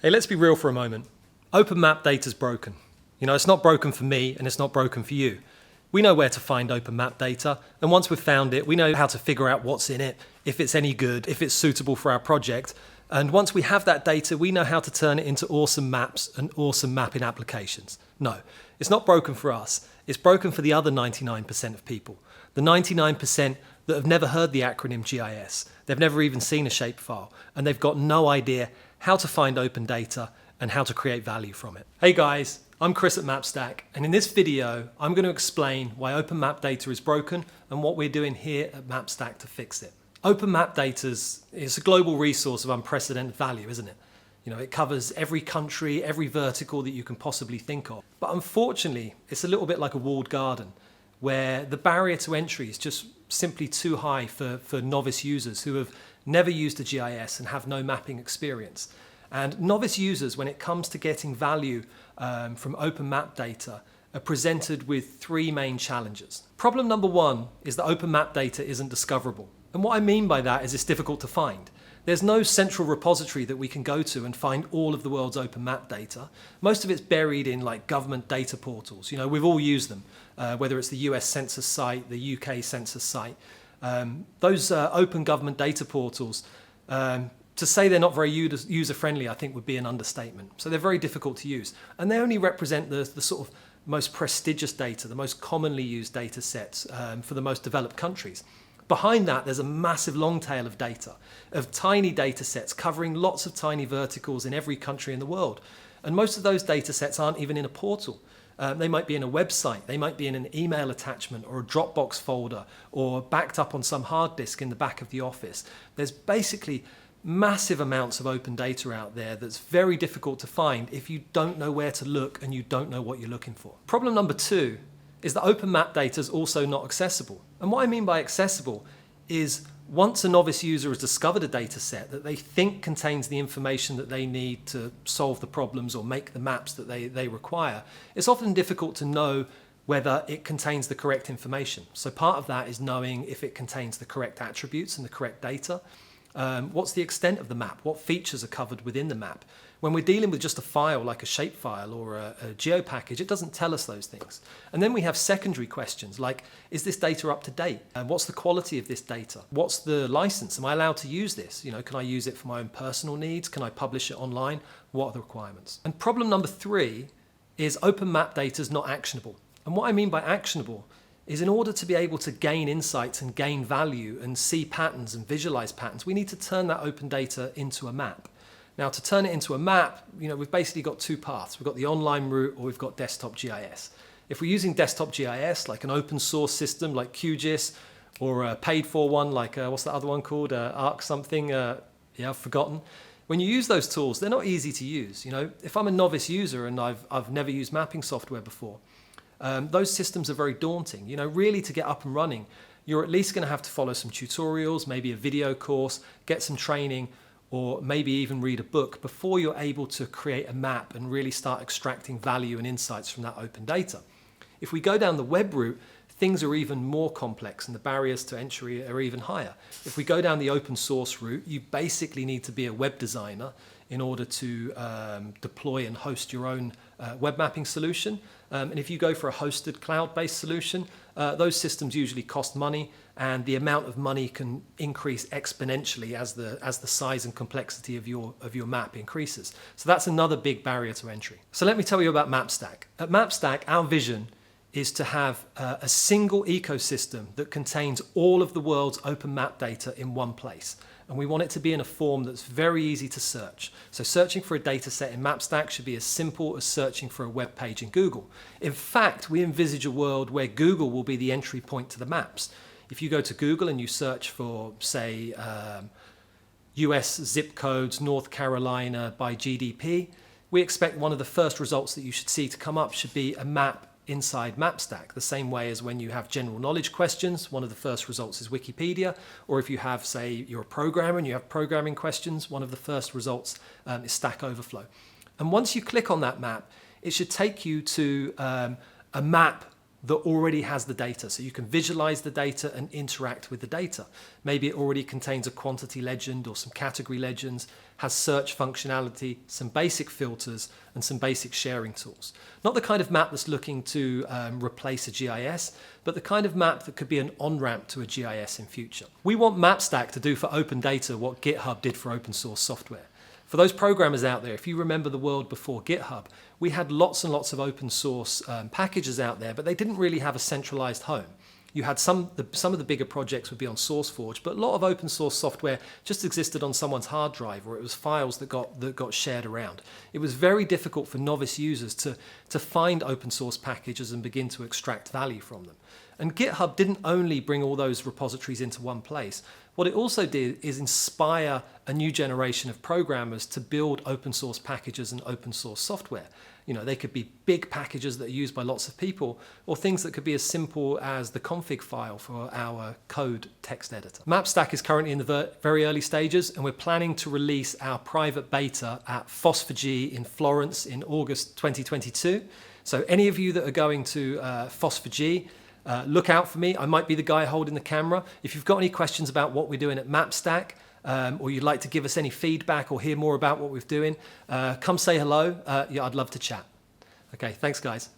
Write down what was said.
Hey, let's be real for a moment. Open map data is broken. It's not broken for me and it's not broken for you. We know where to find open map data, and once we've found it, we know how to figure out what's in it, if it's any good, if it's suitable for our project. And once we have that data, we know how to turn it into awesome maps and awesome mapping applications. No, it's not broken for us. It's broken for the other 99% of people. The 99% that have never heard the acronym GIS. They've never even seen a shapefile, and they've got no idea how to find open data and how to create value from it. Hey guys, I'm Chris at Mapstack, and in this video, I'm going to explain why open map data is broken and what we're doing here at Mapstack to fix it. Open map data is a global resource of unprecedented value, isn't it? It covers every country, every vertical that you can possibly think of. But unfortunately, it's a little bit like a walled garden, where the barrier to entry is just simply too high for novice users who have never used a GIS and have no mapping experience. And novice users, when it comes to getting value from open map data, are presented with three main challenges. Problem number one is that open map data isn't discoverable. And what I mean by that is it's difficult to find. There's no central repository that we can go to and find all of the world's open map data. Most of it's buried in like government data portals. We've all used them, whether it's the US Census site, the UK Census site. Those open government data portals, to say they're not very user-friendly, I think would be an understatement. So they're very difficult to use. And they only represent the sort of most prestigious data, the most commonly used data sets for the most developed countries. Behind that, there's a massive long tail of data, of tiny data sets covering lots of tiny verticals in every country in the world. And most of those data sets aren't even in a portal. They might be in a website, they might be in an email attachment or a Dropbox folder or backed up on some hard disk in the back of the office. There's basically massive amounts of open data out there that's very difficult to find if you don't know where to look and you don't know what you're looking for. Problem number two is that open map data is also not accessible. And what I mean by accessible is once a novice user has discovered a data set that they think contains the information that they need to solve the problems or make the maps that they require, it's often difficult to know whether it contains the correct information. So part of that is knowing if it contains the correct attributes and the correct data. What's the extent of the map? What features are covered within the map? When we're dealing with just a file like a shapefile or a geo package, it doesn't tell us those things. And then we have secondary questions like, is this data up to date? What's the quality of this data? What's the license? Am I allowed to use this? Can I use it for my own personal needs? Can I publish it online? What are the requirements? And problem number three is open map data is not actionable. And what I mean by actionable is in order to be able to gain insights and gain value and see patterns and visualize patterns, we need to turn that open data into a map. Now, to turn it into a map, we've basically got two paths. We've got the online route or we've got desktop GIS. If we're using desktop GIS, like an open source system like QGIS, or a paid for one like, what's that other one called? Arc something, I've forgotten. When you use those tools, they're not easy to use. If I'm a novice user and I've never used mapping software before, those systems are very daunting. Really to get up and running, you're at least going to have to follow some tutorials, maybe a video course, get some training, or maybe even read a book before you're able to create a map and really start extracting value and insights from that open data. If we go down the web route, things are even more complex and the barriers to entry are even higher. If we go down the open source route, you basically need to be a web designer in order to deploy and host your own web mapping solution. And if you go for a hosted cloud-based solution, those systems usually cost money, and the amount of money can increase exponentially as the size and complexity of your map increases. So that's another big barrier to entry. So let me tell you about Mapstack. At Mapstack, our vision is to have a single ecosystem that contains all of the world's open map data in one place. And we want it to be in a form that's very easy to search. So searching for a data set in Mapstack should be as simple as searching for a web page in Google. In fact, we envisage a world where Google will be the entry point to the maps. If you go to Google and you search for, say, US zip codes, North Carolina by GDP, we expect one of the first results that you should see to come up should be a map inside Mapstack, the same way as when you have general knowledge questions, one of the first results is Wikipedia, or if you have, say, you're a programmer and you have programming questions, one of the first results is Stack Overflow. And once you click on that map, it should take you to a map that already has the data, so you can visualize the data and interact with the data. Maybe it already contains a quantity legend or some category legends. has search functionality, some basic filters, and some basic sharing tools. Not the kind of map that's looking to replace a GIS, but the kind of map that could be an on-ramp to a GIS in future. We want Mapstack to do for open data what GitHub did for open source software. For those programmers out there, if you remember the world before GitHub, we had lots and lots of open source packages out there, but they didn't really have a centralized home. You had some of the bigger projects would be on SourceForge, but a lot of open source software just existed on someone's hard drive, or it was files that got shared around. It was very difficult for novice users to find open source packages and begin to extract value from them. And GitHub didn't only bring all those repositories into one place. What it also did is inspire a new generation of programmers to build open source packages and open source software. You know, they could be big packages that are used by lots of people, or things that could be as simple as the config file for our code text editor. Mapstack is currently in the very early stages, and we're planning to release our private beta at FOSS4G in Florence in August 2022. So any of you that are going to FOSS4G, look out for me. I might be the guy holding the camera. If you've got any questions about what we're doing at Mapstack, or you'd like to give us any feedback or hear more about what we're doing, come say hello. Yeah, I'd love to chat. Okay, thanks guys.